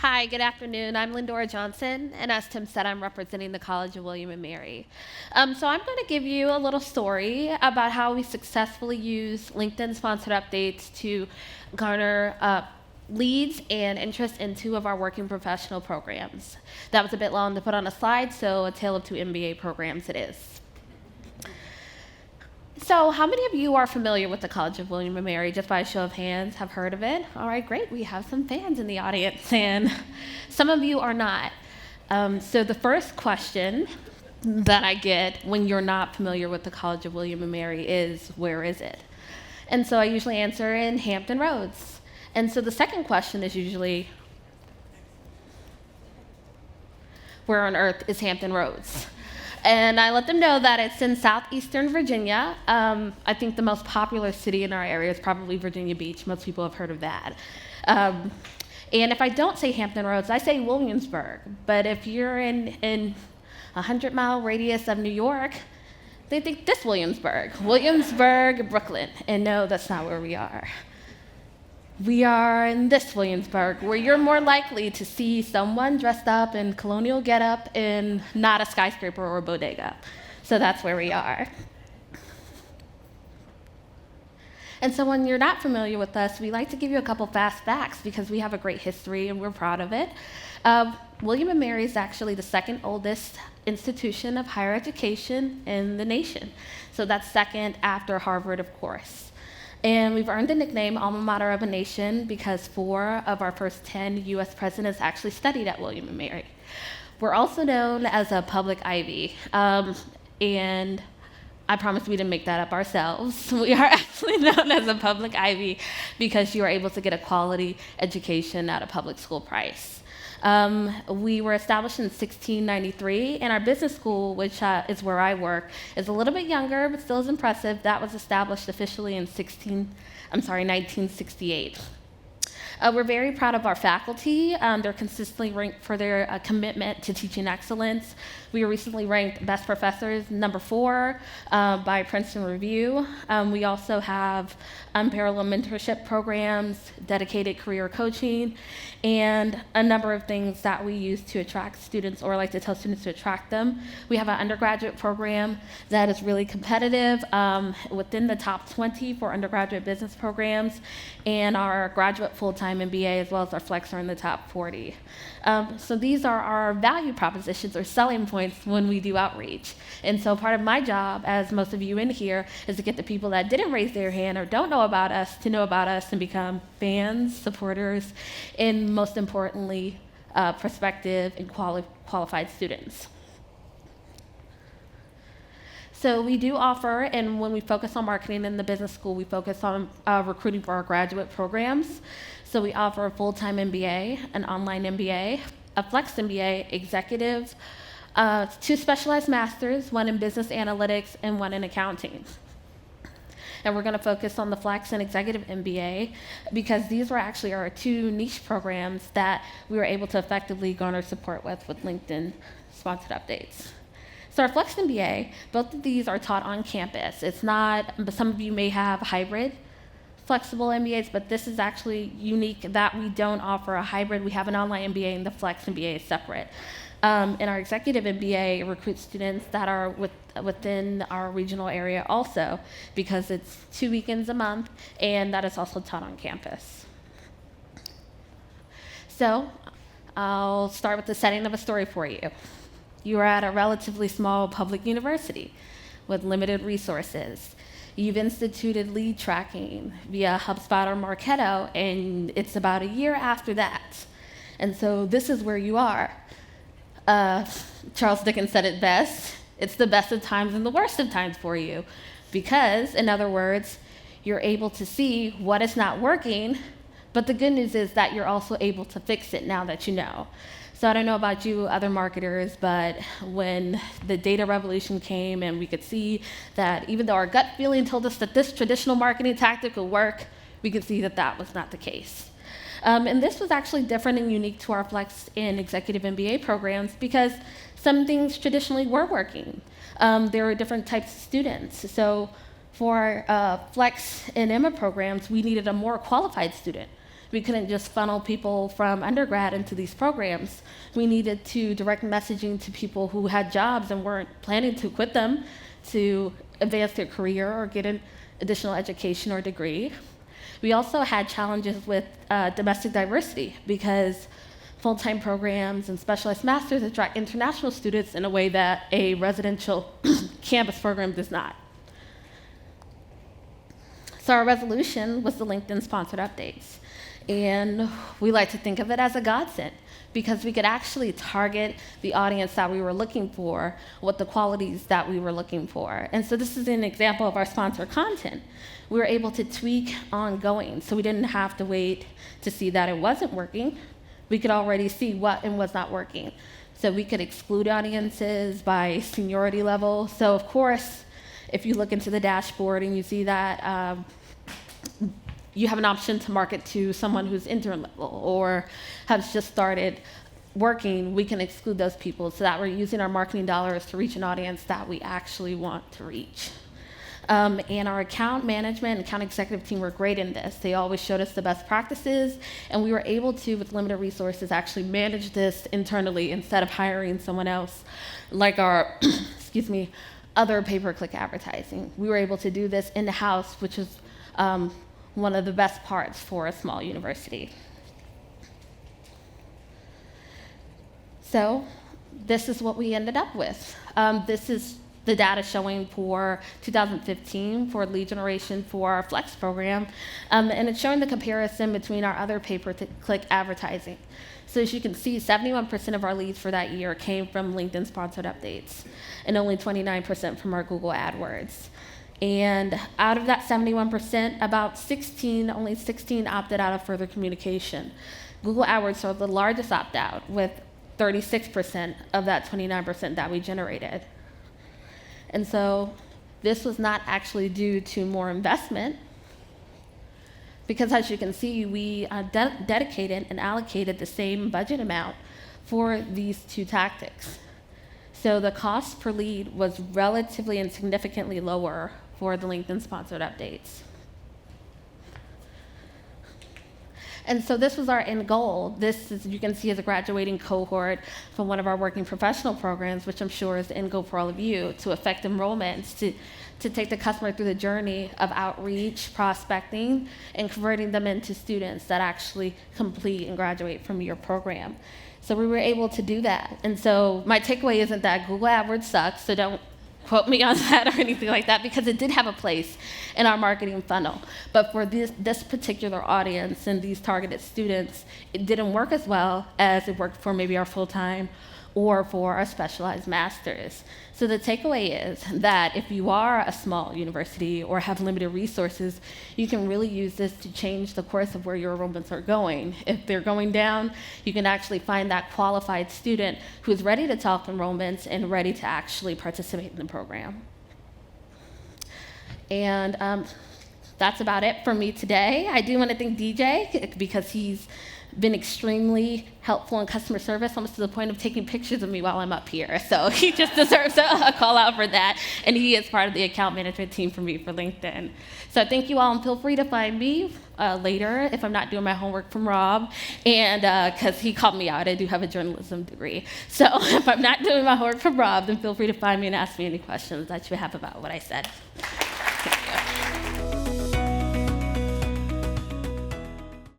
Hi, good afternoon. I'm Lendora Johnson, and as Tim said, I'm representing the College of William and Mary. So I'm going to give you a little story about how we successfully use LinkedIn sponsored updates to garner leads and interest in two of our working professional programs. That was a bit long to put on a slide, so a tale of two MBA programs it is. So how many of you are familiar with the College of William and Mary? Just by a show of hands, have heard of it? All right, great. We have some fans in the audience, and some of you are not. So the first question that I get when you're not familiar with the College of William and Mary is, where is it? And so I usually answer in Hampton Roads. And so the second question is usually, where on earth is Hampton Roads? And I let them know that it's in southeastern Virginia. I think the most popular city in our area is probably Virginia Beach. Most people have heard of that. And if I don't say Hampton Roads, I say Williamsburg. But if you're in a 100-mile radius of New York, they think this Williamsburg, Brooklyn. And no, that's not where we are. We are in this Williamsburg, where you're more likely to see someone dressed up in colonial getup and not a skyscraper or a bodega. So that's where we are. And so when you're not familiar with us, we like to give you a couple fast facts because we have a great history and we're proud of it. William & Mary is actually the second oldest institution of higher education in the nation. So that's second after Harvard, of course. And we've earned the nickname Alma Mater of a Nation because 4 of our first 10 US presidents actually studied at William & Mary. We're also known as a public Ivy. And I promise we didn't make that up ourselves. We are actually known as a public Ivy because you are able to get a quality education at a public school price. We were established in 1693, and our business school, which is where I work, is a little bit younger, but still is impressive. That was established officially in 1968. We're very proud of our faculty. They're consistently ranked for their commitment to teaching excellence. We were recently ranked Best Professors #4 by Princeton Review. We also have unparalleled mentorship programs, dedicated career coaching, and a number of things that we use to attract students, or like to tell students to attract them. We have an undergraduate program that is really competitive, within the top 20 for undergraduate business programs, and our graduate full-time MBA as well as our Flex are in the top 40. So these are our value propositions or selling points when we do outreach. And so part of my job, as most of you in here, is to get the people that didn't raise their hand or don't know about us to know about us and become fans, supporters, and most importantly, prospective and qualified students. So we do offer, and when we focus on marketing in the business school, we focus on recruiting for our graduate programs. So we offer a full-time MBA, an online MBA, a Flex MBA, executive, 2 specialized masters, 1 in business analytics and 1 in accounting. And we're going to focus on the Flex and Executive MBA because these were actually our 2 niche programs that we were able to effectively garner support with LinkedIn sponsored updates. So our Flex MBA, both of these are taught on campus. It's not, some of you may have hybrid flexible MBAs, but this is actually unique that we don't offer a hybrid. We have an online MBA and the Flex MBA is separate. And our Executive MBA recruits students that are within our regional area also because it's 2 weekends a month, and that is also taught on campus. So I'll start with the setting of a story for you. You are at a relatively small public university with limited resources. You've instituted lead tracking via HubSpot or Marketo, and it's about a year after that. And so this is where you are. Charles Dickens said it best, it's the best of times and the worst of times for you. Because, in other words, you're able to see what is not working, but the good news is that you're also able to fix it now that you know. So I don't know about you other marketers, but when the data revolution came and we could see that even though our gut feeling told us that this traditional marketing tactic would work, we could see that that was not the case. And this was actually different and unique to our Flex and Executive MBA programs because some things traditionally were working. There were different types of students. So for Flex and Emma programs, we needed a more qualified student We couldn't just funnel people from undergrad into these programs. We needed to direct messaging to people who had jobs and weren't planning to quit them to advance their career or get an additional education or degree. We also had challenges with domestic diversity because full-time programs and specialized masters attract international students in a way that a residential campus program does not. So our resolution was the LinkedIn sponsored updates. And we like to think of it as a godsend because we could actually target the audience that we were looking for with the qualities that we were looking for. And so this is an example of our sponsored content. We were able to tweak ongoing, so we didn't have to wait to see that it wasn't working. We could already see what and was not working. So we could exclude audiences by seniority level. So of course, if you look into the dashboard and you see that you have an option to market to someone who's intern level or has just started working, we can exclude those people so that we're using our marketing dollars to reach an audience that we actually want to reach. And our account management and account executive team were great in this. They always showed us the best practices, and we were able to, with limited resources, actually manage this internally instead of hiring someone else like our, other pay-per-click advertising. We were able to do this in-house, which is one of the best parts for a small university. So this is what we ended up with. This is the data showing for 2015 for lead generation for our Flex program, and it's showing the comparison between our other pay-per-click advertising. So as you can see, 71% of our leads for that year came from LinkedIn sponsored updates, and only 29% from our Google AdWords. And out of that 71%, only 16 opted out of further communication. Google AdWords saw the largest opt-out with 36% of that 29% that we generated. And so this was not actually due to more investment, because as you can see, we dedicated and allocated the same budget amount for these two tactics. So the cost per lead was relatively and significantly lower for the LinkedIn sponsored updates. And so this was our end goal. This, as you can see, is a graduating cohort from one of our working professional programs, which I'm sure is the end goal for all of you, to affect enrollments, to take the customer through the journey of outreach, prospecting, and converting them into students that actually complete and graduate from your program. So we were able to do that. And so my takeaway isn't that Google AdWords sucks, so don't quote me on that or anything like that, because it did have a place in our marketing funnel. But for this particular audience and these targeted students, it didn't work as well as it worked for maybe our full-time or for our specialized masters. So the takeaway is that if you are a small university or have limited resources, you can really use this to change the course of where your enrollments are going. If they're going down, you can actually find that qualified student who's ready to talk enrollments and ready to actually participate in the program. And that's about it for me today. I do want to thank DJ because he's been extremely helpful in customer service, almost to the point of taking pictures of me while I'm up here. So he just deserves a call out for that. And he is part of the account management team for me for LinkedIn. So thank you all, and feel free to find me later if I'm not doing my homework from Rob, and because he called me out. I do have a journalism degree. So if I'm not doing my homework from Rob, then feel free to find me and ask me any questions that you have about what I said.